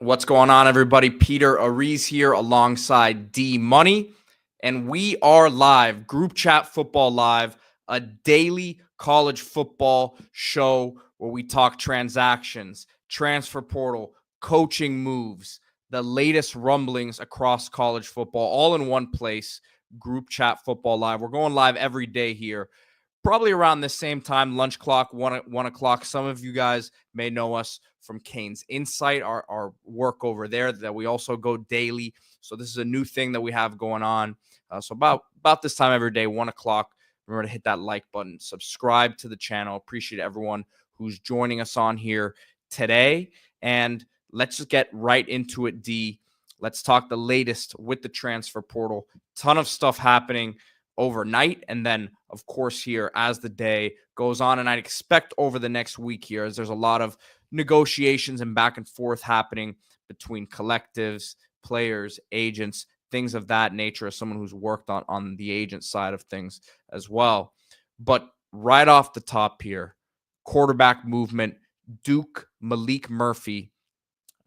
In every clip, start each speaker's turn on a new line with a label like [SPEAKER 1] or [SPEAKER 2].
[SPEAKER 1] What's going on, everybody? Peter Ariz here alongside D Money, and we are live, Group Chat Football Live, a daily college football show where we talk transactions, transfer portal, coaching moves, the latest rumblings across college football, all in one place. Group Chat Football Live. We're going live every day here, probably around the same time, lunch clock, 1 o'clock. Some of you guys may know us from Canes Insight, our work over there that we also go daily. So this is a new thing that we have going on. So about this time every day, 1 o'clock, remember to hit that like button, subscribe to the channel. Appreciate everyone who's joining us on here today. And let's just get right into it, D. Let's talk the latest with the transfer portal. Ton of stuff happening overnight, and then of course here as the day goes on, and I'd expect over the next week here, as there's a lot of negotiations and back and forth happening between collectives, players, agents, things of that nature, as someone who's worked on the agent side of things as well. But right off the top here, quarterback movement, Duke Malik Murphy,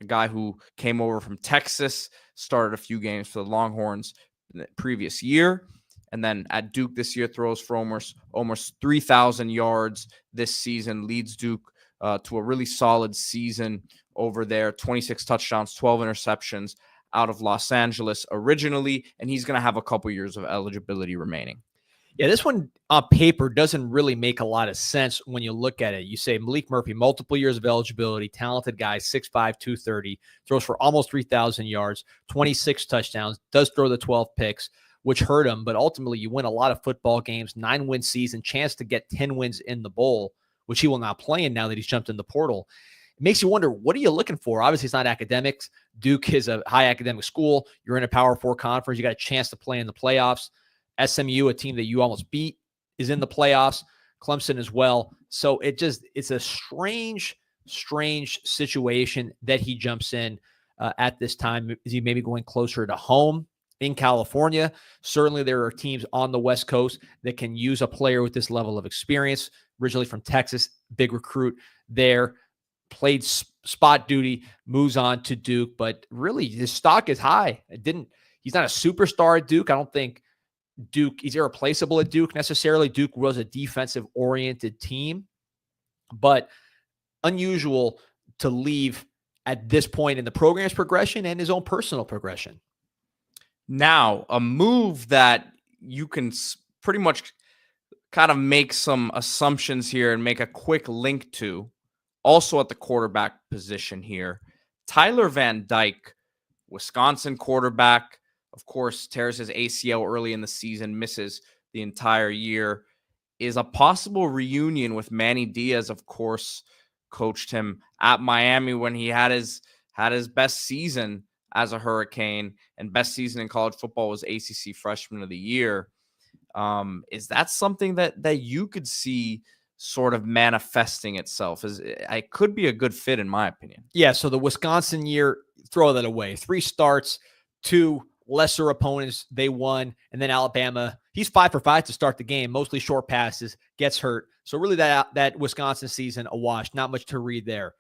[SPEAKER 1] a guy who came over from Texas, started a few games for the Longhorns in the previous year, and then at Duke this year throws for almost 3,000 yards this season, leads Duke to a really solid season over there. 26 touchdowns, 12 interceptions out of Los Angeles originally, and he's going to have a couple years of eligibility remaining.
[SPEAKER 2] Yeah, this one on paper doesn't really make a lot of sense when you look at it. You say Malik Murphy, multiple years of eligibility, talented guy, 6'5", 230, throws for almost 3,000 yards, 26 touchdowns, does throw the 12 picks, which hurt him, but ultimately you win a lot of football games, 9-win season, chance to get 10 wins in the bowl, which he will now play in now that he's jumped in the portal. It makes you wonder, what are you looking for? Obviously, it's not academics. Duke is a high academic school. You're in a Power 4 conference. You got a chance to play in the playoffs. SMU, a team that you almost beat, is in the playoffs. Clemson as well. So it's a strange situation that he jumps in at this time. Is he maybe going closer to home in California? Certainly there are teams on the West Coast that can use a player with this level of experience. Originally from Texas, big recruit there, played spot duty, moves on to Duke, but really his stock is high. He's not a superstar at Duke. I don't think Duke is irreplaceable at Duke necessarily. Duke was a defensive-oriented team, but unusual to leave at this point in the program's progression and his own personal progression.
[SPEAKER 1] Now, a move that you can pretty much kind of make some assumptions here and make a quick link to, also at the quarterback position here, Tyler Van Dyke, Wisconsin quarterback, of course, tears his ACL early in the season, misses the entire year, is a possible reunion with Manny Diaz. Of course, coached him at Miami when he had his best season as a Hurricane, and best season in college football was ACC Freshman of the Year. Is that something that you could see sort of manifesting itself? It could be a good fit, in my opinion.
[SPEAKER 2] Yeah, so the Wisconsin year, throw that away. 3 starts, 2 lesser opponents, they won, and then Alabama, he's 5 for 5 to start the game, mostly short passes, gets hurt. So really that Wisconsin season, a wash, not much to read there.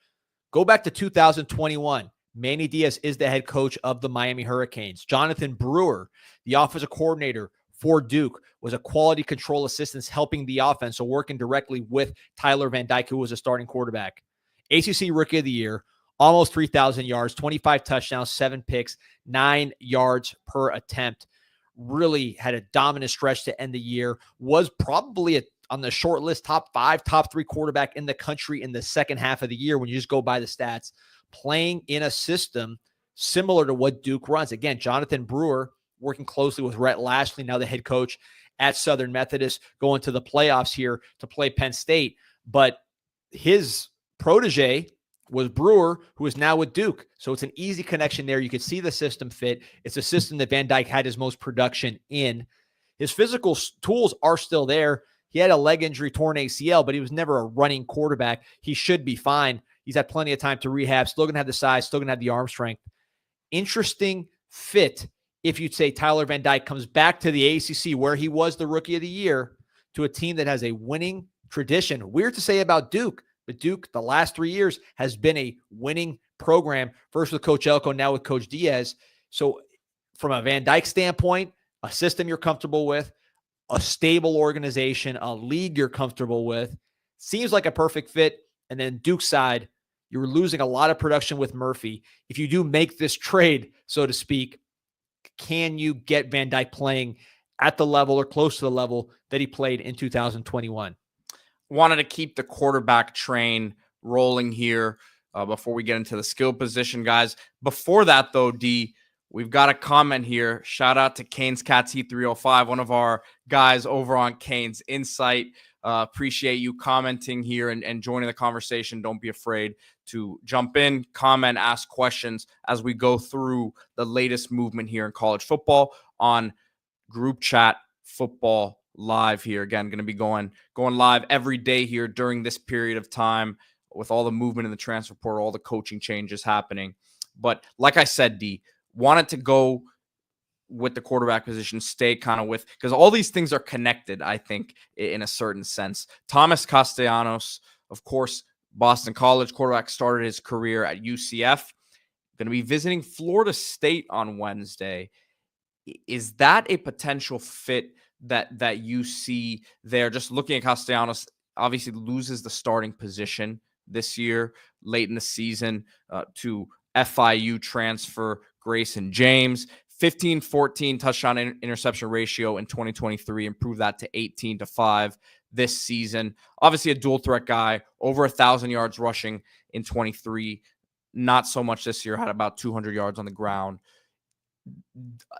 [SPEAKER 2] Go back to 2021. Manny Diaz is the head coach of the Miami Hurricanes. Jonathan Brewer, the offensive coordinator for Duke, was a quality control assistant helping the offense, so working directly with Tyler Van Dyke, who was a starting quarterback. ACC Rookie of the Year, almost 3,000 yards, 25 touchdowns, 7 picks, 9 yards per attempt. Really had a dominant stretch to end the year. Was probably on the short list, top 5, top 3 quarterback in the country in the second half of the year when you just go by the stats. Playing in a system similar to what Duke runs. Again, Jonathan Brewer working closely with Rhett Lashley, now the head coach at Southern Methodist, going to the playoffs here to play Penn State. But his protege was Brewer, who is now with Duke. So it's an easy connection there. You could see the system fit. It's a system that Van Dyke had his most production in. His physical tools are still there. He had a leg injury, torn ACL, but he was never a running quarterback. He should be fine. He's had plenty of time to rehab, still going to have the size, still going to have the arm strength. Interesting fit if you'd say Tyler Van Dyke comes back to the ACC where he was the Rookie of the Year to a team that has a winning tradition. Weird to say about Duke, but Duke, the last 3 years, has been a winning program, first with Coach Elko, now with Coach Diaz. So from a Van Dyke standpoint, a system you're comfortable with, a stable organization, a league you're comfortable with, seems like a perfect fit. And then Duke's side, you're losing a lot of production with Murphy. If you do make this trade, so to speak, can you get Van Dyke playing at the level or close to the level that he played in 2021?
[SPEAKER 1] Wanted to keep the quarterback train rolling here before we get into the skill position, guys. Before that, though, D, we've got a comment here. Shout out to Canes Cats E305, one of our guys over on Canes Insight. Appreciate you commenting here and joining the conversation. Don't be afraid to jump in, comment, ask questions as we go through the latest movement here in college football on Group Chat Football Live here. Again, going to be going live every day here during this period of time with all the movement in the transfer portal, all the coaching changes happening. But like I said, D, wanted to go with the quarterback position, stay kind of with, because all these things are connected, I think, in a certain sense. Thomas Castellanos, of course, Boston College quarterback, started his career at UCF. Going to be visiting Florida State on Wednesday. Is that a potential fit that you see there? Just looking at Castellanos, obviously loses the starting position this year, late in the season, to FIU transfer Grayson James. 15-14 touchdown interception ratio in 2023, improved that to 18-5 this season. Obviously a dual threat guy, over 1,000 yards rushing in 23. Not so much this year, had about 200 yards on the ground.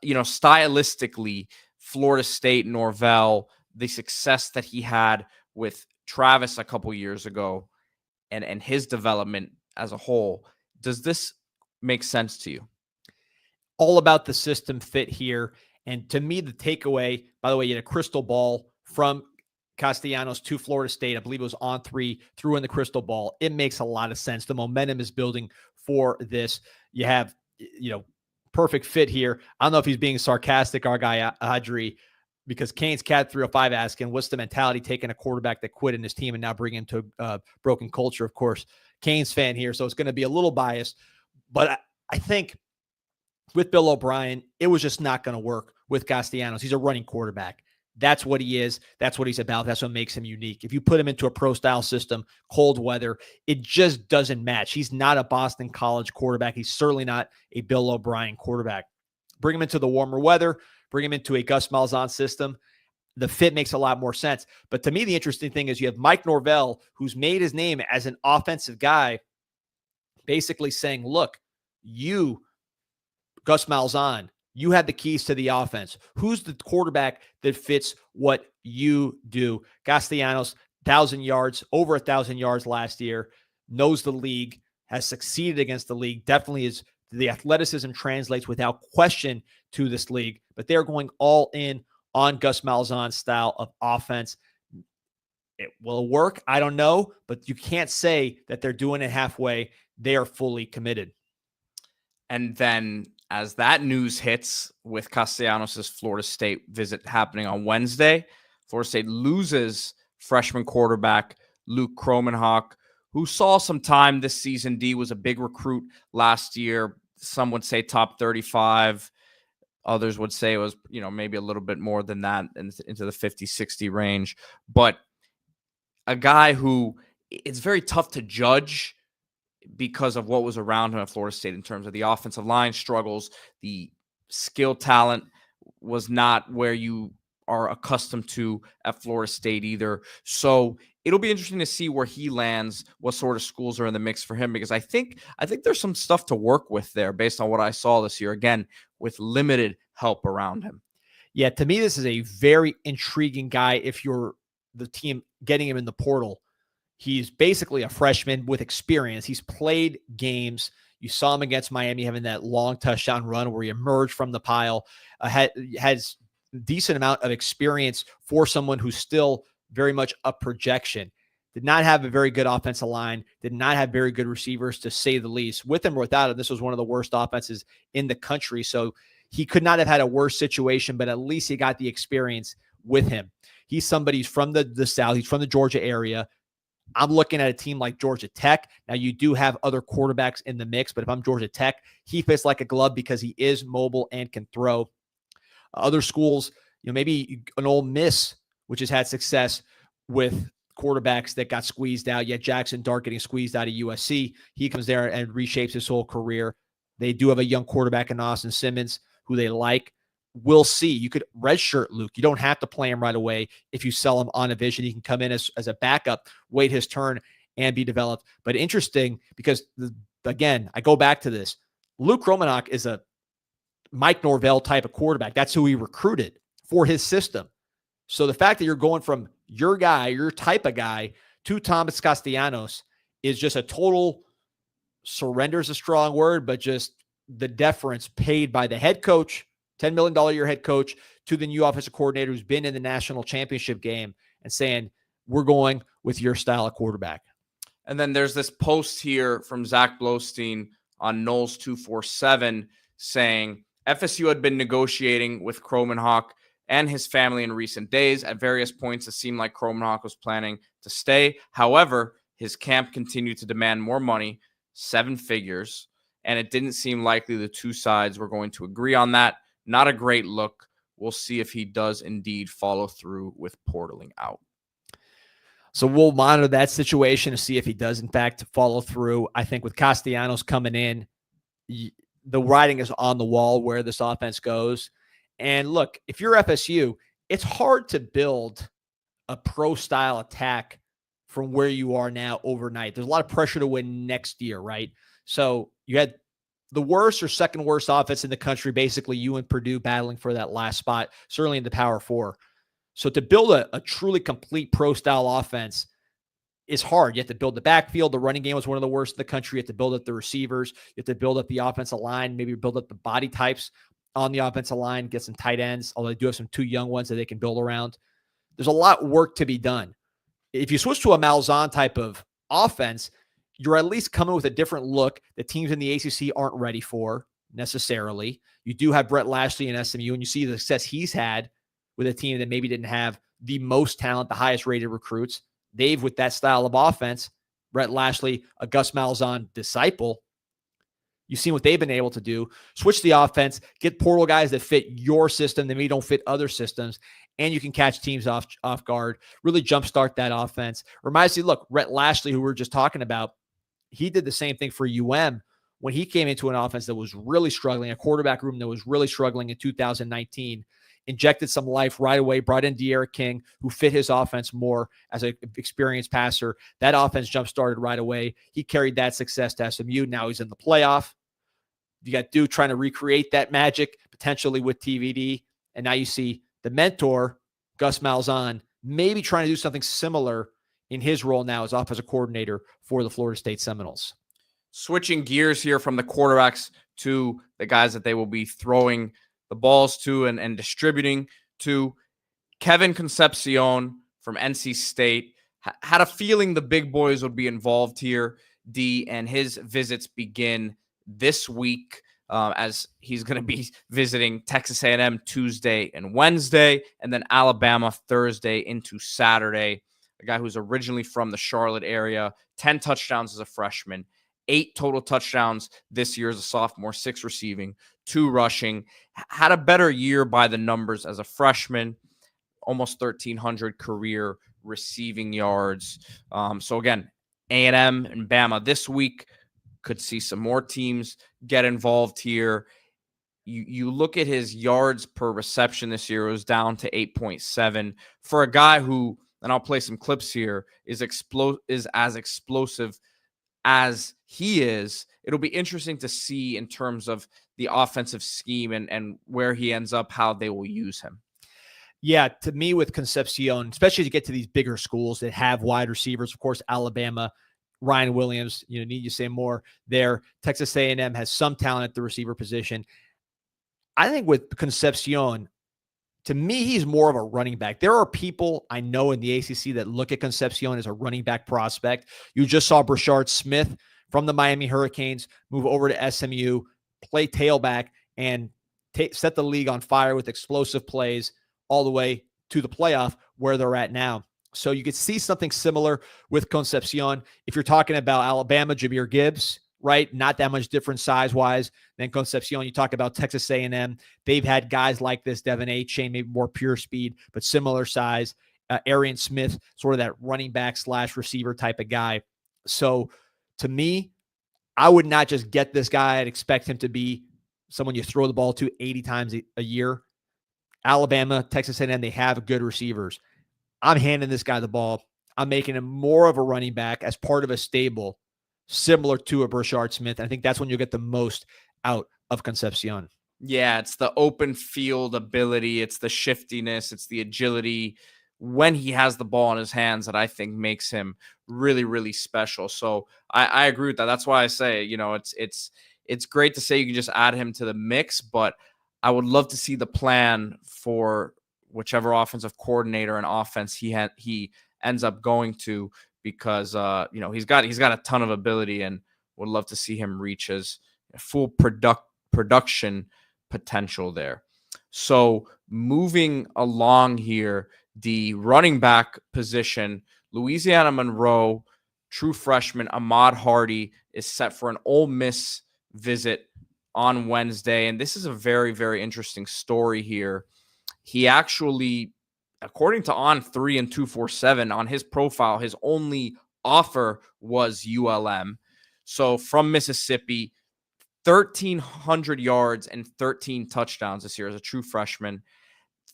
[SPEAKER 1] You know, stylistically, Florida State, Norvell, the success that he had with Travis a couple years ago and his development as a whole, does this make sense to you?
[SPEAKER 2] All about the system fit here. And to me, the takeaway, by the way, you had a crystal ball from Castellanos to Florida State. I believe it was on 3, threw in the crystal ball. It makes a lot of sense. The momentum is building for this. You have, perfect fit here. I don't know if he's being sarcastic, our guy Audrey, because Canes Cat 305 asking, what's the mentality taking a quarterback that quit in his team and now bring him to a broken culture? Of course, Canes fan here, so it's going to be a little biased. But I think with Bill O'Brien, it was just not going to work with Castellanos. He's a running quarterback. That's what he is. That's what he's about. That's what makes him unique. If you put him into a pro-style system, cold weather, it just doesn't match. He's not a Boston College quarterback. He's certainly not a Bill O'Brien quarterback. Bring him into the warmer weather, bring him into a Gus Malzahn system. The fit makes a lot more sense. But to me, the interesting thing is you have Mike Norvell, who's made his name as an offensive guy, basically saying, look, you, Gus Malzahn, you had the keys to the offense. Who's the quarterback that fits what you do? Castellanos, 1,000 yards, over 1,000 yards last year, knows the league, has succeeded against the league, definitely is. The athleticism translates without question to this league, but they're going all in on Gus Malzahn's style of offense. It will work. I don't know, but you can't say that they're doing it halfway. They are fully committed.
[SPEAKER 1] And then as that news hits with Castellanos' Florida State visit happening on Wednesday, Florida State loses freshman quarterback Luke Kromenhoek, who saw some time this season. D was a big recruit last year. Some would say top 35. Others would say it was, maybe a little bit more than that, into the 50, 60 range. But a guy who it's very tough to judge because of what was around him at Florida State in terms of the offensive line struggles. The skill talent was not where you are accustomed to at Florida State either. So it'll be interesting to see where he lands, what sort of schools are in the mix for him, because I think there's some stuff to work with there based on what I saw this year, again, with limited help around him.
[SPEAKER 2] Yeah, to me, this is a very intriguing guy if you're the team getting him in the portal. He's basically a freshman with experience. He's played games. You saw him against Miami having that long touchdown run where he emerged from the pile, has a decent amount of experience for someone who's still very much a projection. Did not have a very good offensive line, did not have very good receivers, to say the least. With him or without him, this was one of the worst offenses in the country. So he could not have had a worse situation, but at least he got the experience with him. He's somebody who's from the South. He's from the Georgia area. I'm looking at a team like Georgia Tech. Now, you do have other quarterbacks in the mix, but if I'm Georgia Tech, he fits like a glove because he is mobile and can throw. Other schools, maybe an Ole Miss, which has had success with quarterbacks that got squeezed out. Yet Jackson Dart getting squeezed out of USC. He comes there and reshapes his whole career. They do have a young quarterback in Austin Simmons who they like. We'll see. You could redshirt Luke. You don't have to play him right away. If you sell him on a vision, he can come in as a backup, wait his turn, and be developed. But interesting because, again, I go back to this. Luke Romanok is a Mike Norvell type of quarterback. That's who he recruited for his system. So the fact that you're going from your guy, your type of guy, to Thomas Castellanos is just a total surrender is a strong word, but just the deference paid by the head coach, $10 million a year head coach, to the new offensive coordinator who's been in the national championship game and saying, we're going with your style of quarterback.
[SPEAKER 1] And then there's this post here from Zach Blostein on Knowles 247 saying FSU had been negotiating with Kromenhoek and his family in recent days. At various points, it seemed like Kromenhoek was planning to stay. However, his camp continued to demand more money, 7 figures, and it didn't seem likely the two sides were going to agree on that. Not a great look. We'll see if he does indeed follow through with portaling out.
[SPEAKER 2] So we'll monitor that situation to see if he does, in fact, follow through. I think with Castellanos coming in, the writing is on the wall where this offense goes. And look, if you're FSU, it's hard to build a pro-style attack from where you are now overnight. There's a lot of pressure to win next year, right? So you had the worst or second worst offense in the country, basically you and Purdue battling for that last spot, certainly in the Power Four. So to build a truly complete pro-style offense is hard. You have to build the backfield. The running game was one of the worst in the country. You have to build up the receivers. You have to build up the offensive line, maybe build up the body types on the offensive line, get some tight ends, although they do have some 2 young ones that they can build around. There's a lot of work to be done. If you switch to a Malzahn type of offense, you're at least coming with a different look that teams in the ACC aren't ready for necessarily. You do have Brett Lashley in SMU, and you see the success he's had with a team that maybe didn't have the most talent, the highest rated recruits. They've, with that style of offense, Brett Lashley, a Gus Malzahn disciple, you've seen what they've been able to do. Switch the offense, get portal guys that fit your system that maybe don't fit other systems, and you can catch teams off guard, really jumpstart that offense. Reminds me, look, Brett Lashley, who we were just talking about, he did the same thing for UM when he came into an offense that was really struggling, a quarterback room that was really struggling in 2019, injected some life right away, brought in De'Ara King, who fit his offense more as an experienced passer. That offense jump-started right away. He carried that success to SMU. Now he's in the playoff. You got Duke trying to recreate that magic, potentially with TVD. And now you see the mentor, Gus Malzahn, maybe trying to do something similar in his role now as offensive coordinator for the Florida State Seminoles.
[SPEAKER 1] Switching gears here from the quarterbacks to the guys that they will be throwing the balls to and distributing to, Kevin Concepcion from NC State had a feeling the big boys would be involved here, D, and his visits begin this week as he's going to be visiting Texas A&M Tuesday and Wednesday, and then Alabama Thursday into Saturday. A guy who's originally from the Charlotte area, 10 touchdowns as a freshman, 8 total touchdowns this year as a sophomore, 6 receiving, 2 rushing. Had a better year by the numbers as a freshman, almost 1,300 career receiving yards. So again, A&M and Bama this week could see some more teams get involved here. You look at his yards per reception this year, it was down to 8.7 for a guy who, and I'll play some clips here, is as explosive as he is. It'll be interesting to see in terms of the offensive scheme and where he ends up, how they will use him.
[SPEAKER 2] Yeah, to me with Concepcion, especially to get to these bigger schools that have wide receivers, of course, Alabama, Ryan Williams, need you say more there. Texas A&M has some talent at the receiver position. I think with Concepcion, to me, he's more of a running back. There are people I know in the ACC that look at Concepcion as a running back prospect. You just saw Brashard Smith from the Miami Hurricanes move over to SMU, play tailback, and set the league on fire with explosive plays all the way to the playoff where they're at now. So you could see something similar with Concepcion. If you're talking about Alabama, Jahmyr Gibbs, right? Not that much different size-wise than Concepcion. You talk about Texas A&M. They've had guys like this, Devin Achane, maybe more pure speed, but similar size. Arian Smith, sort of that running back / receiver type of guy. So to me, I would not just get this guy. I'd expect him to be someone you throw the ball to 80 times a year. Alabama, Texas A&M, they have good receivers. I'm handing this guy the ball. I'm making him more of a running back as part of a stable, similar to a Brashard Smith. And I think that's when you'll get the most out of Concepcion.
[SPEAKER 1] Yeah, it's the open field ability. It's the shiftiness. It's the agility when he has the ball in his hands that I think makes him really, really special. So I agree with that. That's why I say, it's great to say you can just add him to the mix, but I would love to see the plan for whichever offensive coordinator and offense he ends up going to, because he's got a ton of ability, and would love to see him reach his full production potential there. So moving along here, the running back position, Louisiana Monroe, true freshman Ahmad Hardy is set for an Ole Miss visit on Wednesday. And this is a very, very interesting story here. He actually, according to On3 and 247, on his profile, his only offer was ULM. So from Mississippi, 1,300 yards and 13 touchdowns this year as a true freshman.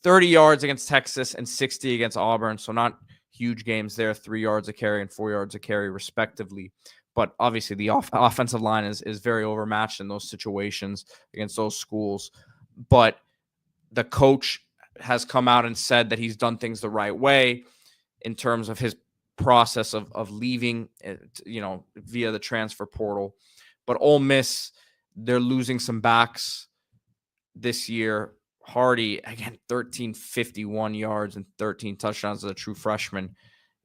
[SPEAKER 1] 30 yards against Texas and 60 against Auburn. So not huge games there, 3 yards a carry and 4 yards a carry respectively. But obviously the offensive line is very overmatched in those situations against those schools. But the coach has come out and said that he's done things the right way in terms of his process of leaving, via the transfer portal. But Ole Miss, they're losing some backs this year. Hardy, again, 1,351 yards and 13 touchdowns as a true freshman.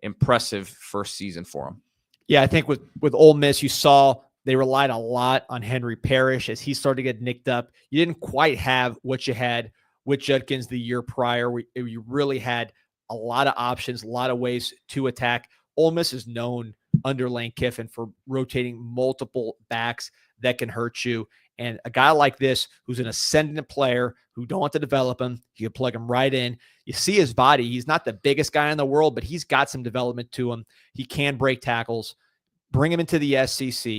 [SPEAKER 1] Impressive first season for him.
[SPEAKER 2] Yeah, I think with Ole Miss, you saw they relied a lot on Henry Parrish as he started to get nicked up. You didn't quite have what you had with Judkins the year prior. You really had a lot of options, a lot of ways to attack. Ole Miss is known under Lane Kiffin for rotating multiple backs that can hurt you. And a guy like this, who's an ascendant player, who don't want to develop him, you can plug him right in. You see his body. He's not the biggest guy in the world, but he's got some development to him. He can break tackles. Bring him into the SEC.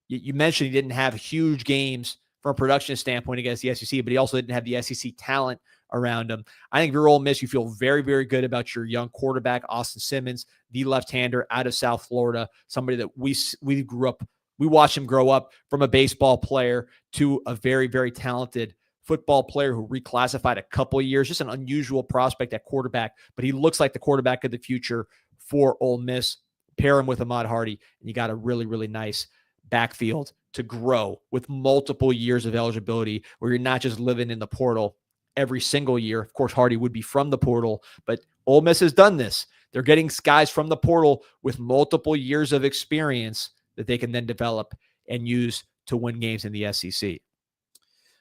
[SPEAKER 2] You mentioned he didn't have huge games from a production standpoint against the SEC, but he also didn't have the SEC talent around him. I think if you're Ole Miss, you feel very, very good about your young quarterback, Austin Simmons, the left-hander out of South Florida, somebody that we grew up. We watched him grow up from a baseball player to a very, very talented football player who reclassified a couple of years, just an unusual prospect at quarterback, but he looks like the quarterback of the future for Ole Miss. Pair him with Ahmad Hardy, and you got a really, really nice backfield to grow with multiple years of eligibility, where you're not just living in the portal every single year. Of course, Hardy would be from the portal, but Ole Miss has done this. They're getting guys from the portal with multiple years of experience that they can then develop and use to win games in the SEC.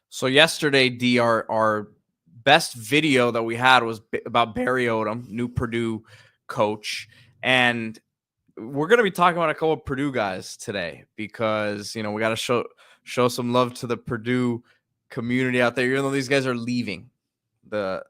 [SPEAKER 1] So yesterday, D, our best video that we had was about Barry Odom, new Purdue coach. And we're going to be talking about a couple of Purdue guys today because, we got to show some love to the Purdue community out there, even though these guys are leaving the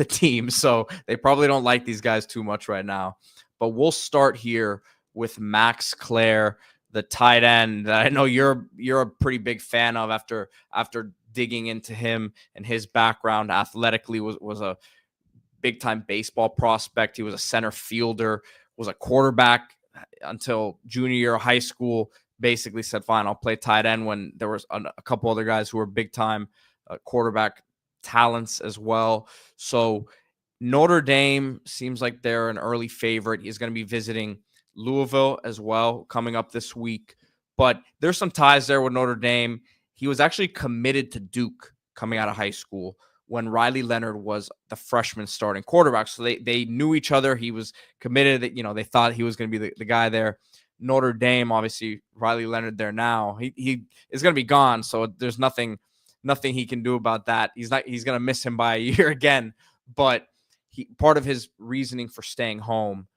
[SPEAKER 1] team. So they probably don't like these guys too much right now. But we'll start here with Max Clair, the tight end that I know you're a pretty big fan of after digging into him and his background. Athletically was a big time baseball prospect. He was a center fielder, was a quarterback until junior year of high school. Basically said, fine, I'll play tight end, when there was a couple other guys who were big time quarterback talents as well. So Notre Dame seems like they're an early favorite. He's going to be visiting Louisville as well coming up this week. But there's some ties there with Notre Dame. He was actually committed to Duke coming out of high school when Riley Leonard was the freshman starting quarterback. So they knew each other. He was committed. They thought he was going to be the guy there. Notre Dame, obviously, Riley Leonard there now. He is going to be gone, so there's nothing he can do about that. He's going to miss him by a year again. But part of his reasoning for staying home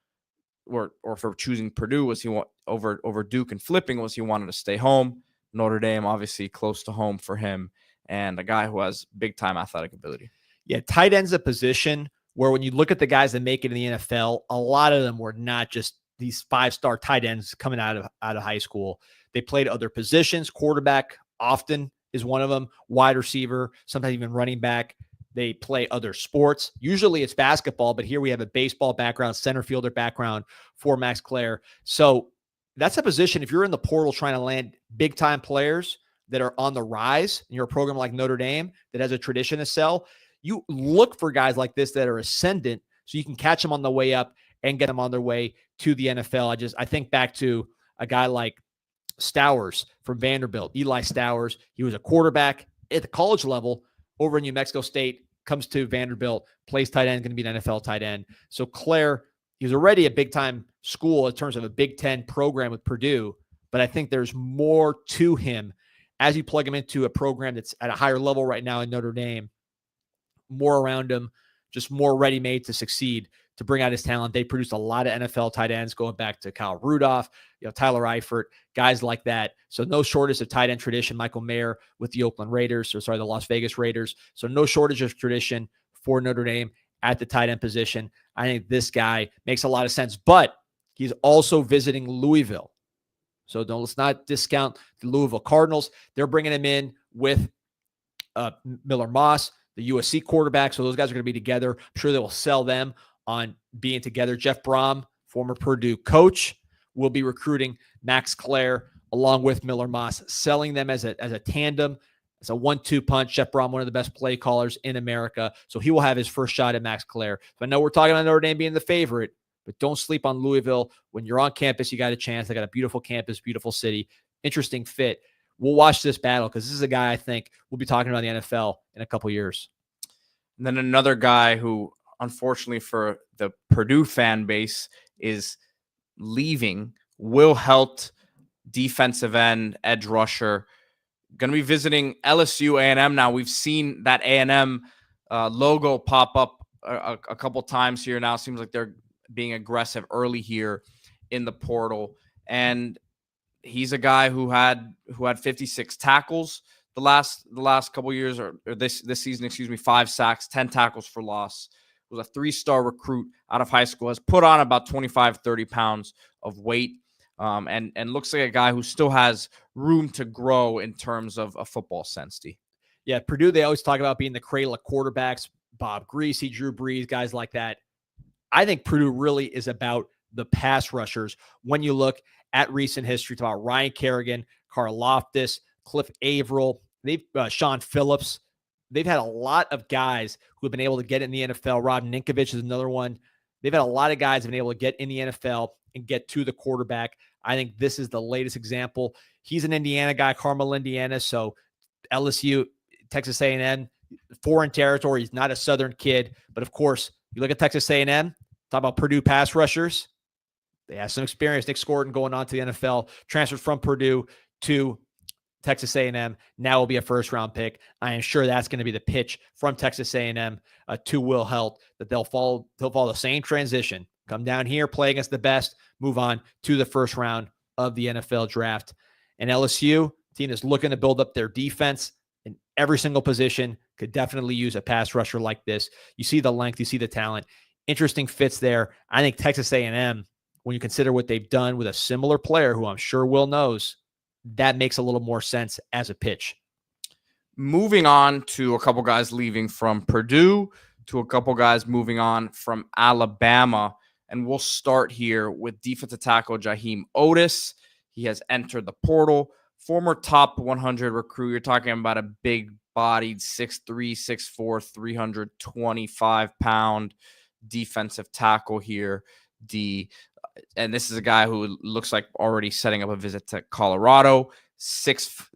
[SPEAKER 1] or for choosing Purdue was over Duke and flipping was he wanted to stay home. Notre Dame, obviously close to home for him, and a guy who has big time athletic ability.
[SPEAKER 2] Yeah, tight end's a position where when you look at the guys that make it in the NFL, a lot of them were not just these 5-star tight ends coming out of high school. They played other positions. Quarterback often is one of them. Wide receiver, sometimes even running back. They play other sports. Usually it's basketball, but here we have a baseball background, center fielder background for Max Clair. So that's a position, if you're in the portal trying to land big-time players that are on the rise, and you're a program like Notre Dame that has a tradition to sell, you look for guys like this that are ascendant so you can catch them on the way up and get them on their way to the NFL. I think back to a guy like Stowers from Vanderbilt, Eli Stowers. He was a quarterback at the college level over in New Mexico State, comes to Vanderbilt, plays tight end, going to be an NFL tight end. So Clair, he was already a big-time school in terms of a Big Ten program with Purdue, but I think there's more to him as you plug him into a program that's at a higher level right now in Notre Dame, more around him, just more ready-made to succeed, to bring out his talent. They produced a lot of NFL tight ends going back to Kyle Rudolph, Tyler Eifert, guys like that. So no shortage of tight end tradition. Michael Mayer with the the Las Vegas Raiders. So no shortage of tradition for Notre Dame at the tight end position. I think this guy makes a lot of sense, but he's also visiting Louisville. So let's not discount the Louisville Cardinals. They're bringing him in with Miller Moss, the USC quarterback. So those guys are going to be together. I'm sure they will sell them on being together. Jeff Brom, former Purdue coach, will be recruiting Max Clair along with Miller Moss, selling them as a tandem, as a 1-2 punch. Jeff Brom, one of the best play callers in America. So he will have his first shot at Max Clair. So I know we're talking about Notre Dame being the favorite, but don't sleep on Louisville. When you're on campus, you got a chance. They got a beautiful campus, beautiful city, interesting fit. We'll watch this battle because this is a guy I think we'll be talking about in the NFL in a couple years.
[SPEAKER 1] And then another guy who, unfortunately for the Purdue fan base, is leaving, Will Helt, defensive end, edge rusher, going to be visiting LSU A&M now. We've seen that A&M logo pop up a couple times here now. Seems like they're being aggressive early here in the portal. And he's a guy who had 56 tackles the last couple years, or this season, 5 sacks, 10 tackles for loss. Was a 3-star recruit out of high school, has put on about 25, 30 pounds of weight, and looks like a guy who still has room to grow in terms of a football sense, D.
[SPEAKER 2] Yeah, Purdue, they always talk about being the cradle of quarterbacks, Bob Greasy, Drew Brees, guys like that. I think Purdue really is about the pass rushers. When you look at recent history, talk about Ryan Kerrigan, Carl Loftus, Cliff Averill, Sean Phillips. They've had a lot of guys who have been able to get in the NFL. Rob Ninkovich is another one. They've had a lot of guys who have been able to get in the NFL and get to the quarterback. I think this is the latest example. He's an Indiana guy, Carmel, Indiana. So LSU, Texas A&M, foreign territory. He's not a Southern kid. But, of course, you look at Texas A&M, talk about Purdue pass rushers. They have some experience. Nick Scorton going on to the NFL, transferred from Purdue to Texas A&M, now will be a first-round pick. I am sure that's going to be the pitch from Texas A&M to Will Helt, that they'll follow the same transition. Come down here, play against the best, move on to the first round of the NFL draft. And LSU, team is looking to build up their defense in every single position, could definitely use a pass rusher like this. You see the length, you see the talent. Interesting fits there. I think Texas A&M, when you consider what they've done with a similar player who I'm sure Will knows, that makes a little more sense as a pitch.
[SPEAKER 1] Moving on to a couple guys leaving from Purdue, to a couple guys moving on from Alabama. And we'll start here with defensive tackle Jaheim Otis. He has entered the portal. Former top 100 recruit. You're talking about a big-bodied 6'3", 6'4", 325-pound defensive tackle here, D. And this is a guy who looks like already setting up a visit to Colorado.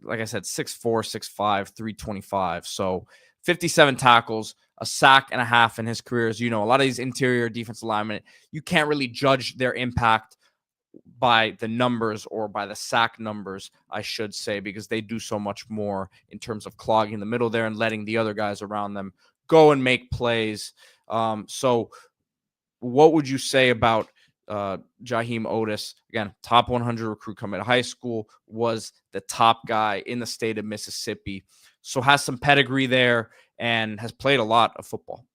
[SPEAKER 1] Like I said, 6'4", 6'5", 325. So 57 tackles, a sack and a half in his career. As you know, a lot of these interior defensive linemen, you can't really judge their impact by the numbers, or by the sack numbers, I should say, because they do so much more in terms of clogging the middle there and letting the other guys around them go and make plays. So what would you say about Jaheim Oatis? Again, top 100 recruit coming out of high school, was the top guy in the state of Mississippi. So has some pedigree there and has played a lot of football.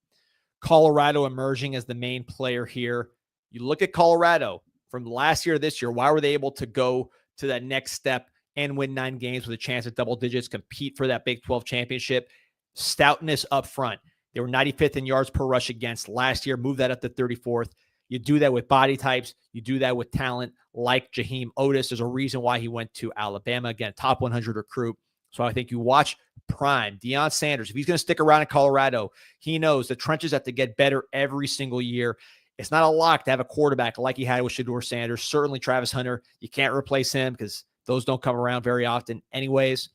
[SPEAKER 2] Colorado emerging as the main player here. You look at Colorado from last year to this year. Why were they able to go to that next step and win 9 games with a chance at double digits, compete for that Big 12 championship? Stoutness up front. They were 95th in yards per rush against last year. Move that up to 34th. You do that with body types. You do that with talent like Jaheim Oatis. There's a reason why he went to Alabama. Again, top 100 recruit. So I think you watch Prime, Deion Sanders. If he's going to stick around in Colorado, he knows the trenches have to get better every single year. It's not a lock to have a quarterback like he had with Shedeur Sanders. Certainly Travis Hunter, you can't replace him because those don't come around very often anyways.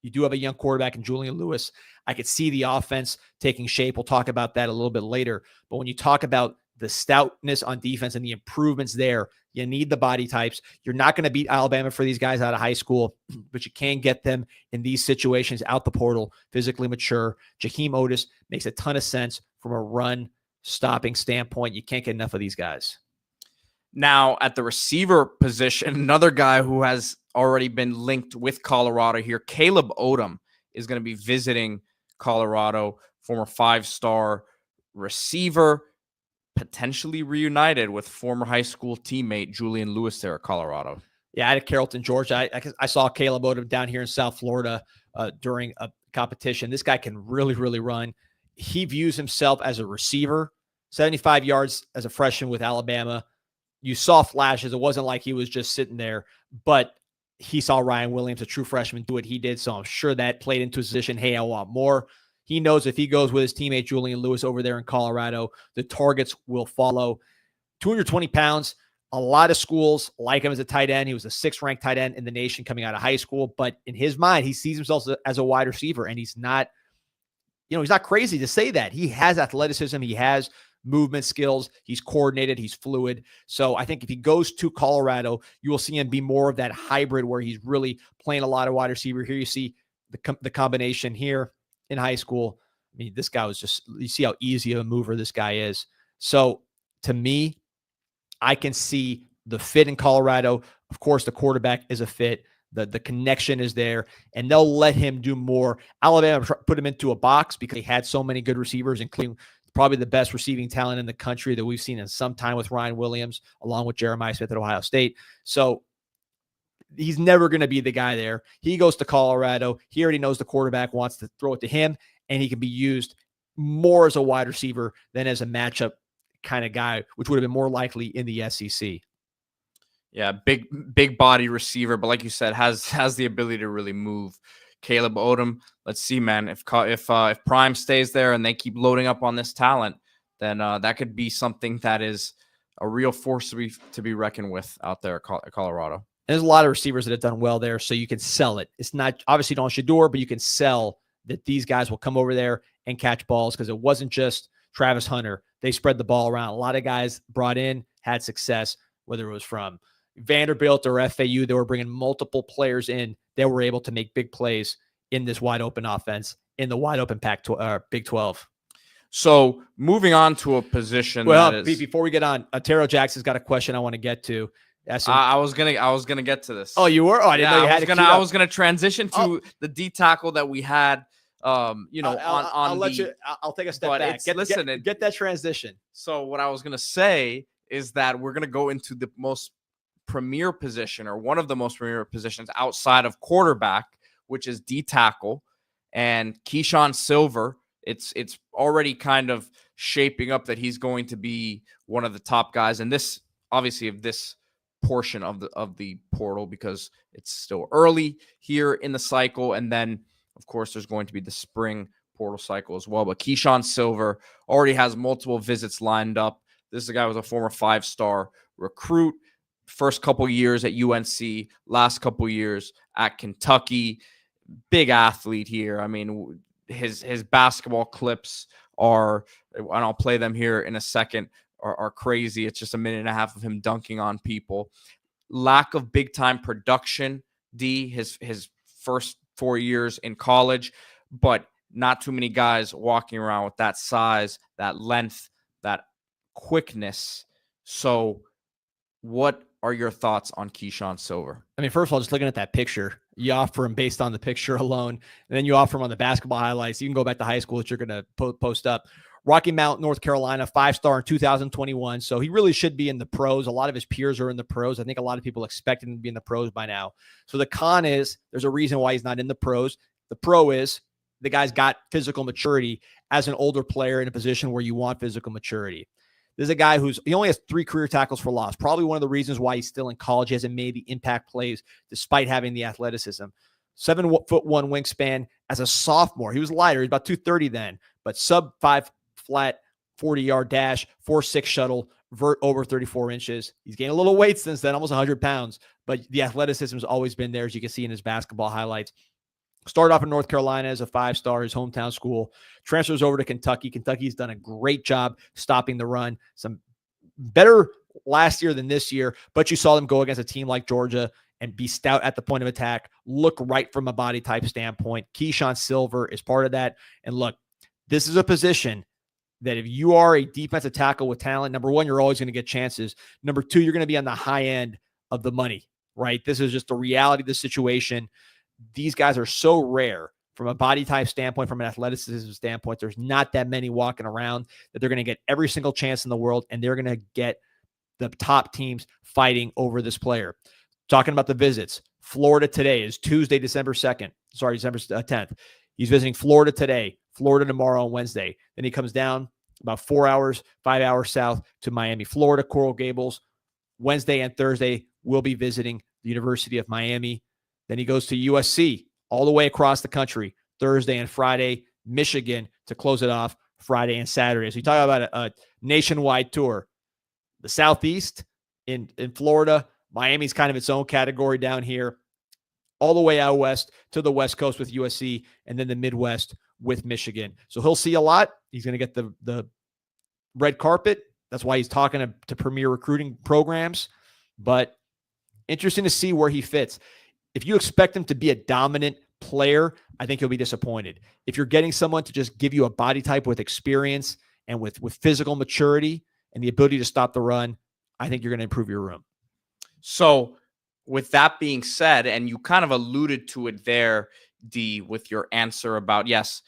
[SPEAKER 2] You do have a young quarterback in Julian Lewis. I could see the offense taking shape. We'll talk about that a little bit later. But when you talk about the stoutness on defense and the improvements there, you need the body types. You're not going to beat Alabama for these guys out of high school, but you can get them in these situations out the portal, physically mature. Jaheim Oatis makes a ton of sense from a run stopping standpoint. You can't get enough of these guys.
[SPEAKER 1] Now, at the receiver position, another guy who has already been linked with Colorado here, Caleb Odom, is going to be visiting Colorado, former 5-star receiver, potentially reunited with former high school teammate Julian Lewis there at Colorado.
[SPEAKER 2] Yeah, out of Carrollton, Georgia. I saw Caleb Odom down here in South Florida during a competition. This guy can really, really run. He views himself as a receiver, 75 yards as a freshman with Alabama. You saw flashes. It wasn't like he was just sitting there, but he saw Ryan Williams, a true freshman, do what he did. So I'm sure that played into his position. Hey, I want more. He knows if he goes with his teammate Julian Lewis over there in Colorado, the targets will follow. 220 pounds. A lot of schools like him as a tight end. He was the 6th-ranked tight end in the nation coming out of high school. But in his mind, he sees himself as a wide receiver, and he's not, he's not crazy to say that. He has athleticism. He has movement skills. He's coordinated. He's fluid. So I think if he goes to Colorado, you will see him be more of that hybrid where he's really playing a lot of wide receiver. Here you see the combination here in high school. I mean, this guy was just, you see how easy of a mover this guy is. So to me, I can see the fit in Colorado. Of course, the quarterback is a fit. The connection is there, and they'll let him do more. Alabama put him into a box because he had so many good receivers, including probably the best receiving talent in the country that we've seen in some time with Ryan Williams, along with Jeremiah Smith at Ohio State. So he's never going to be the guy there. He goes to Colorado. He already knows the quarterback wants to throw it to him, and he can be used more as a wide receiver than as a matchup kind of guy, which would have been more likely in the SEC.
[SPEAKER 1] Yeah, big body receiver, but like you said, has the ability to really move. Caleb Odom, let's see, man. If Prime stays there and they keep loading up on this talent, then that could be something that is a real force to be reckoned with out there at Colorado.
[SPEAKER 2] And there's a lot of receivers that have done well there, so you can sell it. It's not obviously don't Shedeur, but you can sell that these guys will come over there and catch balls because it wasn't just Travis Hunter. They spread the ball around. A lot of guys brought in, had success, whether it was from Vanderbilt or FAU. They were bringing multiple players in that were able to make big plays in this wide open offense in the wide open Big 12.
[SPEAKER 1] So moving on to a position.
[SPEAKER 2] Well, before we get on, Terrell Jackson's got a question I want to get to.
[SPEAKER 1] I was gonna get to this.
[SPEAKER 2] Oh, you were? Oh, I didn't know you had to.
[SPEAKER 1] I was gonna transition to the D tackle that we had. I'll take a step back. Get that transition. So what I was gonna say is that we're gonna go into the most premier position, or one of the most premier positions outside of quarterback, which is D tackle, and Keyshawn Silver. It's already kind of shaping up that he's going to be one of the top guys, and this obviously of this portion of the portal, because it's still early here in the cycle, and then of course there's going to be the spring portal cycle as well. But Keyshawn Silver already has multiple visits lined up. This is a guy who was a former 5-star recruit. First couple years at UNC, last couple years at Kentucky. Big athlete here. I mean, his basketball clips are, and I'll play them here in a second, are crazy. It's just a minute and a half of him dunking on people. Lack of big time production, his first 4 years in college, but not too many guys walking around with that size, that length, that quickness. So what are your thoughts on Keyshawn Silver?
[SPEAKER 2] I mean, first of all, just looking at that picture, you offer him based on the picture alone, and then you offer him on the basketball highlights. You can go back to high school that you're going to post up. Rocky Mount, North Carolina, 5-star in 2021. So he really should be in the pros. A lot of his peers are in the pros. I think a lot of people expect him to be in the pros by now. So the con is there's a reason why he's not in the pros. The pro is the guy's got physical maturity as an older player in a position where you want physical maturity. There's a guy he only has 3 career tackles for loss. Probably one of the reasons why he's still in college. He hasn't made the impact plays despite having the athleticism. 7'1" wingspan as a sophomore. He was lighter. He was about 230 then, but sub 5 flat, 40-yard dash, 4.6 shuttle, vert over 34 inches. He's gained a little weight since then, almost 100 pounds, but the athleticism has always been there, as you can see in his basketball highlights. Started off in North Carolina as a 5-star, his hometown school. Transfers over to Kentucky. Kentucky's done a great job stopping the run. Some better last year than this year, but you saw them go against a team like Georgia and be stout at the point of attack, look right from a body type standpoint. Keyshawn Silver is part of that. And look, this is a position that if you are a defensive tackle with talent, number one, you're always going to get chances. Number two, you're going to be on the high end of the money, right? This is just the reality of the situation. These guys are so rare from a body type standpoint, from an athleticism standpoint. There's not that many walking around that they're going to get every single chance in the world, and they're going to get the top teams fighting over this player. Talking about the visits, Florida today is Tuesday, December 10th. He's visiting Florida today, Florida tomorrow on Wednesday. Then he comes down about 4 hours, 5 hours south to Miami, Florida, Coral Gables. Wednesday and Thursday, we'll be visiting the University of Miami. Then he goes to USC all the way across the country, Thursday and Friday, Michigan to close it off Friday and Saturday. So you talk about a nationwide tour. The Southeast in Florida, Miami's kind of its own category down here, all the way out west to the West Coast with USC, and then the Midwest with Michigan. So he'll see a lot. He's going to get the red carpet. That's why he's talking to premier recruiting programs. But interesting to see where he fits. If you expect him to be a dominant player, I think you'll be disappointed. If you're getting someone to just give you a body type with experience and with physical maturity and the ability to stop the run, I think you're going to improve your room.
[SPEAKER 1] So with that being said, and you kind of alluded to it there, D, with your answer about, yes,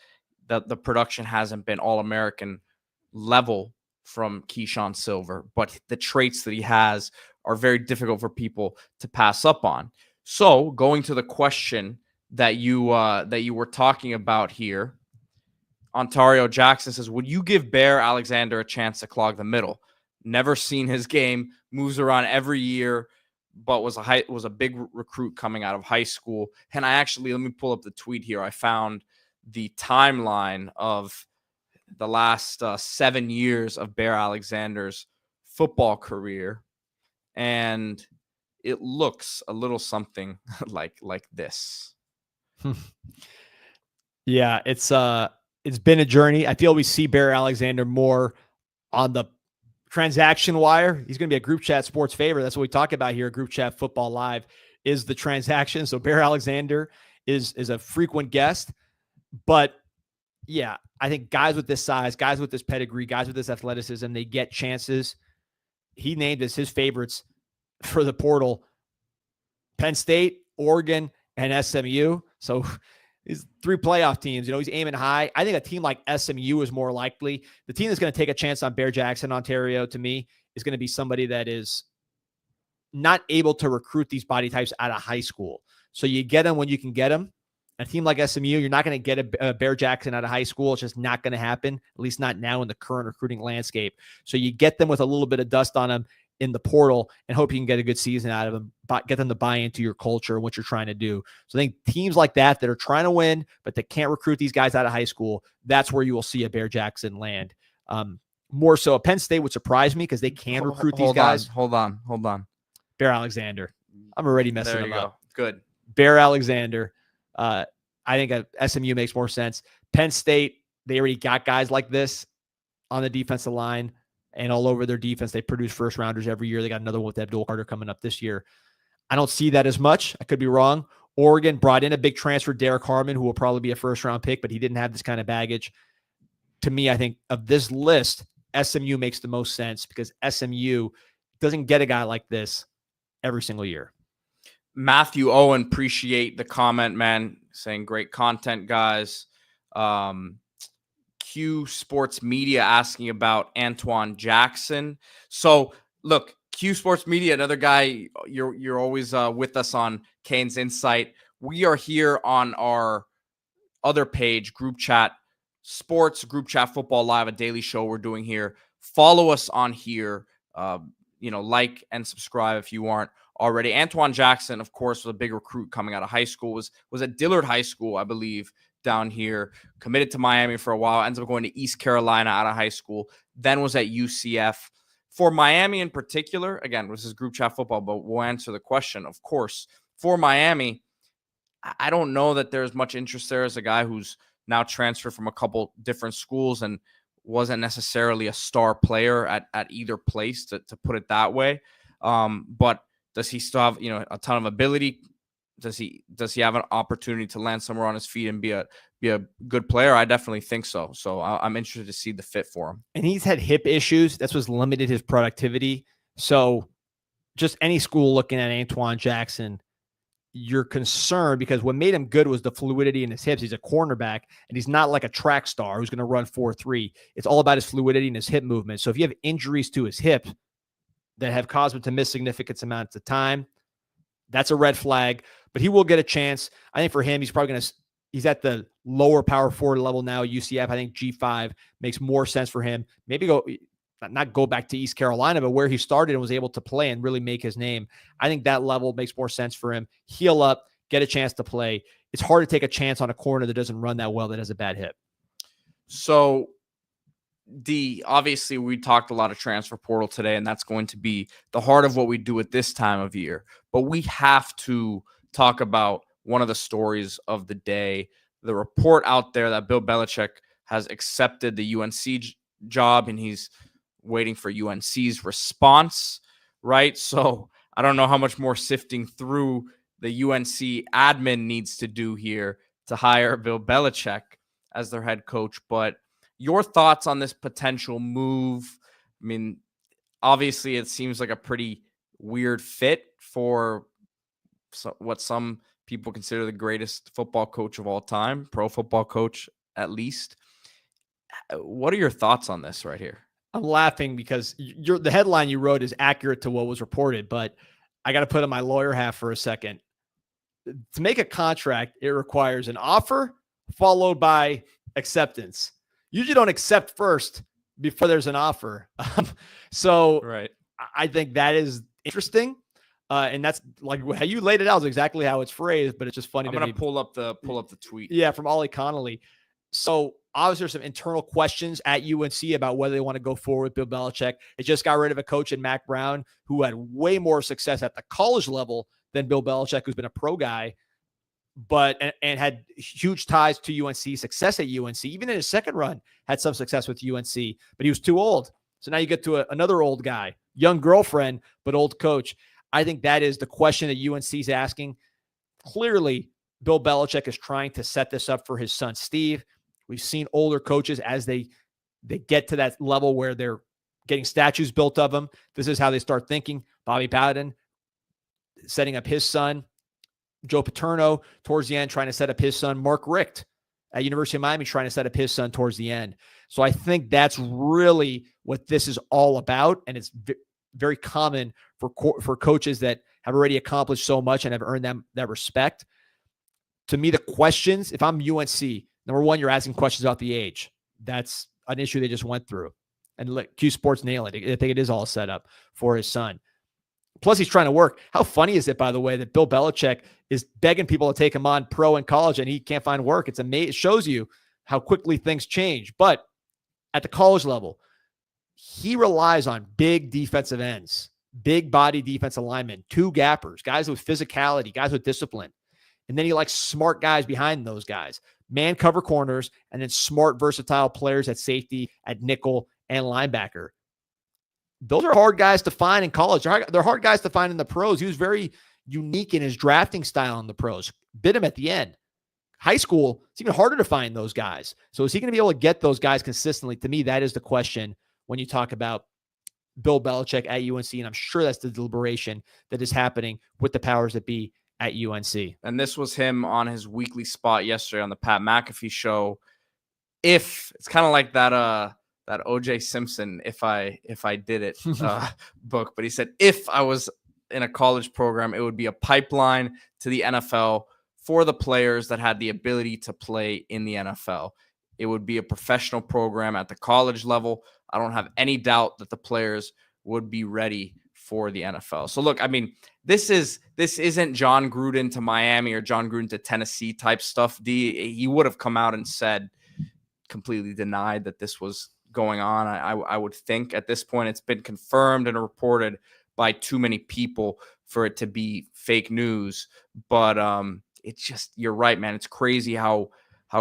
[SPEAKER 1] the production hasn't been All-American level from Keyshawn Silver, but the traits that he has are very difficult for people to pass up on. So going to the question that you were talking about here, Ontario Jackson says, would you give Bear Alexander a chance to clog the middle? Never seen his game, moves around every year, but was a big recruit coming out of high school. And let me pull up the tweet here. I found the timeline of the last 7 years of Bear Alexander's football career, and it looks a little something like this.
[SPEAKER 2] Yeah, it's been a journey. I feel we see Bear Alexander more on the transaction wire. He's going to be a Group Chat Sports favorite. That's what we talk about here. Group Chat Football Live is the transaction. So Bear Alexander is a frequent guest. But yeah, I think guys with this size, guys with this pedigree, guys with this athleticism, they get chances. He named as his favorites for the portal Penn State, Oregon, and SMU. So these 3 playoff teams, he's aiming high. I think a team like SMU is more likely. The team that's going to take a chance on Bear Jackson, Ontario, to me, is going to be somebody that is not able to recruit these body types out of high school. So you get them when you can get them. A team like SMU, you're not going to get a Bear Jackson out of high school. It's just not going to happen, at least not now in the current recruiting landscape. So you get them with a little bit of dust on them in the portal and hope you can get a good season out of them, get them to buy into your culture and what you're trying to do. So I think teams like that are trying to win, but they can't recruit these guys out of high school, that's where you will see a Bear Jackson land. More so, Penn State would surprise me because they can recruit these guys.
[SPEAKER 1] Hold on.
[SPEAKER 2] Bear Alexander. I'm already messing him up.
[SPEAKER 1] Good.
[SPEAKER 2] Bear Alexander. I think SMU makes more sense. Penn State, they already got guys like this on the defensive line and all over their defense. They produce first rounders every year. They got another one with Abdul Carter coming up this year. I don't see that as much. I could be wrong. Oregon brought in a big transfer, Derek Harmon, who will probably be a first-round pick, but he didn't have this kind of baggage. To me, I think of this list, SMU makes the most sense because SMU doesn't get a guy like this every single year.
[SPEAKER 1] Matthew Owen, appreciate the comment, man, saying great content, guys. Q Sports Media asking about Antoine Jackson. So, look, Q Sports Media, another guy, you're always with us on Canes Insight. We are here on our other page, Group Chat Sports, Group Chat Football Live, a daily show we're doing here. Follow us on here. Like and subscribe if you aren't already. Antoine Jackson, of course, was a big recruit coming out of high school, was at Dillard High School, I believe, down here, committed to Miami for a while, ends up going to East Carolina out of high school, then was at UCF. For Miami in particular, again, this is Group Chat Football, but we'll answer the question, of course. For Miami, I don't know that there's much interest there as a guy who's now transferred from a couple different schools and wasn't necessarily a star player at either place, to put it that way. But does he still have a ton of ability? Does he have an opportunity to land somewhere on his feet and be a good player? I definitely think so. So I'm interested to see the fit for him.
[SPEAKER 2] And he's had hip issues. That's what's limited his productivity. So just any school looking at Antoine Jackson, you're concerned because what made him good was the fluidity in his hips. He's a cornerback, and he's not like a track star who's going to run 4.3. It's all about his fluidity and his hip movement. So if you have injuries to his hip that have caused him to miss significant amounts of time, that's a red flag. But he will get a chance. I think for him, he's at the lower power forward level now at UCF. I think G5 makes more sense for him. Maybe not go back to East Carolina, but where he started and was able to play and really make his name. I think that level makes more sense for him. Heal up, get a chance to play. It's hard to take a chance on a corner that doesn't run that well, that has a bad hip.
[SPEAKER 1] So obviously we talked a lot of transfer portal today, and that's going to be the heart of what we do at this time of year. But we have to talk about one of the stories of the day, the report out there that Bill Belichick has accepted the UNC job, and he's waiting for UNC's response, right? So I don't know how much more sifting through the UNC admin needs to do here to hire Bill Belichick as their head coach. But your thoughts on this potential move? I mean, obviously it seems like a pretty weird fit for what some people consider the greatest football coach of all time, pro football coach at least. What are your thoughts on this right here?
[SPEAKER 2] I'm laughing because the headline you wrote is accurate to what was reported, but I got to put on my lawyer hat for a second. To make a contract, it requires an offer followed by acceptance. Usually don't accept first before there's an offer. So
[SPEAKER 1] right.
[SPEAKER 2] I think that is interesting. And that's like how you laid it out is exactly how it's phrased, but it's just funny.
[SPEAKER 1] I'm going to pull up the tweet.
[SPEAKER 2] Yeah. From Ollie Connolly. So obviously there's some internal questions at UNC about whether they want to go forward with Bill Belichick. They just got rid of a coach in Mac Brown who had way more success at the college level than Bill Belichick, who's been a pro guy, but and had huge ties to UNC, success at UNC. Even in his second run, had some success with UNC, but he was too old. So now you get to another old guy, young girlfriend, but old coach. I think that is the question that UNC is asking. Clearly, Bill Belichick is trying to set this up for his son, Steve. We've seen older coaches as they get to that level where they're getting statues built of them. This is how they start thinking. Bobby Bowden setting up his son. Joe Paterno towards the end trying to set up his son. Mark Richt at University of Miami trying to set up his son towards the end. So I think that's really what this is all about, and it's very common for coaches that have already accomplished so much and have earned them that respect. To me, the questions, if I'm UNC, number one, you're asking questions about the age. That's an issue they just went through. And Q Sports nailed it. I think it is all set up for his son. Plus, he's trying to work. How funny is it, by the way, that Bill Belichick is begging people to take him on pro in college and he can't find work? It's amazing. It shows you how quickly things change. But at the college level, he relies on big defensive ends, big body defensive linemen, two gappers, guys with physicality, guys with discipline. And then he likes smart guys behind those guys, man cover corners, and then smart, versatile players at safety, at nickel, and linebacker. Those are hard guys to find in college. They're hard guys to find in the pros. He was very unique in his drafting style in the pros. Bit him at the end. High school, it's even harder to find those guys. So is he going to be able to get those guys consistently? To me, that is the question when you talk about Bill Belichick at UNC, and I'm sure that's the deliberation that is happening with the powers that be at UNC.
[SPEAKER 1] And this was him on his weekly spot yesterday on the Pat McAfee show. If it's kind of like that OJ Simpson, if I did it book, but he said, if I was in a college program, it would be a pipeline to the NFL for the players that had the ability to play in the NFL. It would be a professional program at the college level. I don't have any doubt that the players would be ready for the NFL. So look, I mean, this isn't John Gruden to Miami or John Gruden to Tennessee type stuff. He would have come out and said, completely denied that this was going on. I would think at this point it's been confirmed and reported by too many people for it to be fake news. But it's just, you're right, man. It's crazy how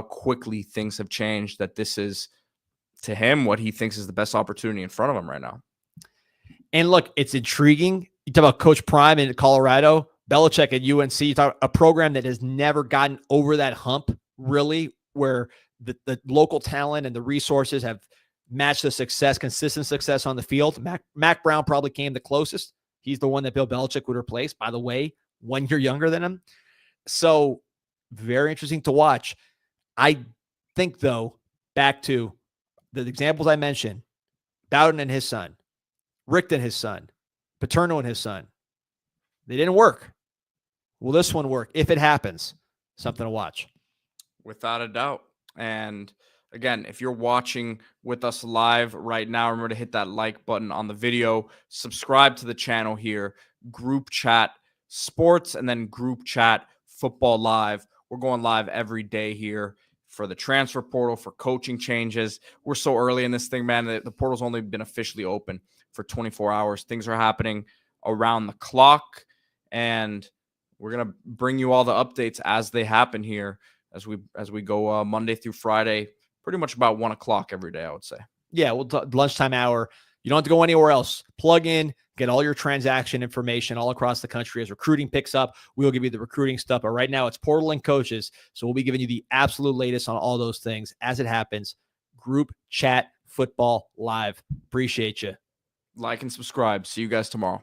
[SPEAKER 1] quickly things have changed, that this is, to him, what he thinks is the best opportunity in front of him right now.
[SPEAKER 2] And look, it's intriguing. You talk about Coach Prime in Colorado, Belichick at UNC, you talk a program that has never gotten over that hump, really, where the local talent and the resources have matched the success, consistent success on the field. Mac Brown probably came the closest. He's the one that Bill Belichick would replace, by the way, 1 year younger than him. So very interesting to watch. I think, though, back to the examples I mentioned, Bowden and his son, Richt and his son, Paterno and his son, they didn't work. Will this one work? If it happens, something to watch.
[SPEAKER 1] Without a doubt. And again, if you're watching with us live right now, remember to hit that like button on the video, subscribe to the channel here, Group Chat Sports, and then Group Chat Football Live. We're going live every day here for the transfer portal, for coaching changes. We're so early in this thing, man. The portal's only been officially open for 24 hours. Things are happening around the clock, and we're going to bring you all the updates as they happen here as we go Monday through Friday, pretty much about 1 o'clock every day, I would say.
[SPEAKER 2] Yeah, lunchtime hour. You don't have to go anywhere else. Plug in, get all your transaction information all across the country. As recruiting picks up, we'll give you the recruiting stuff. But right now, it's portal and coaches. So we'll be giving you the absolute latest on all those things as it happens. Group Chat Football Live. Appreciate you.
[SPEAKER 1] Like and subscribe. See you guys tomorrow.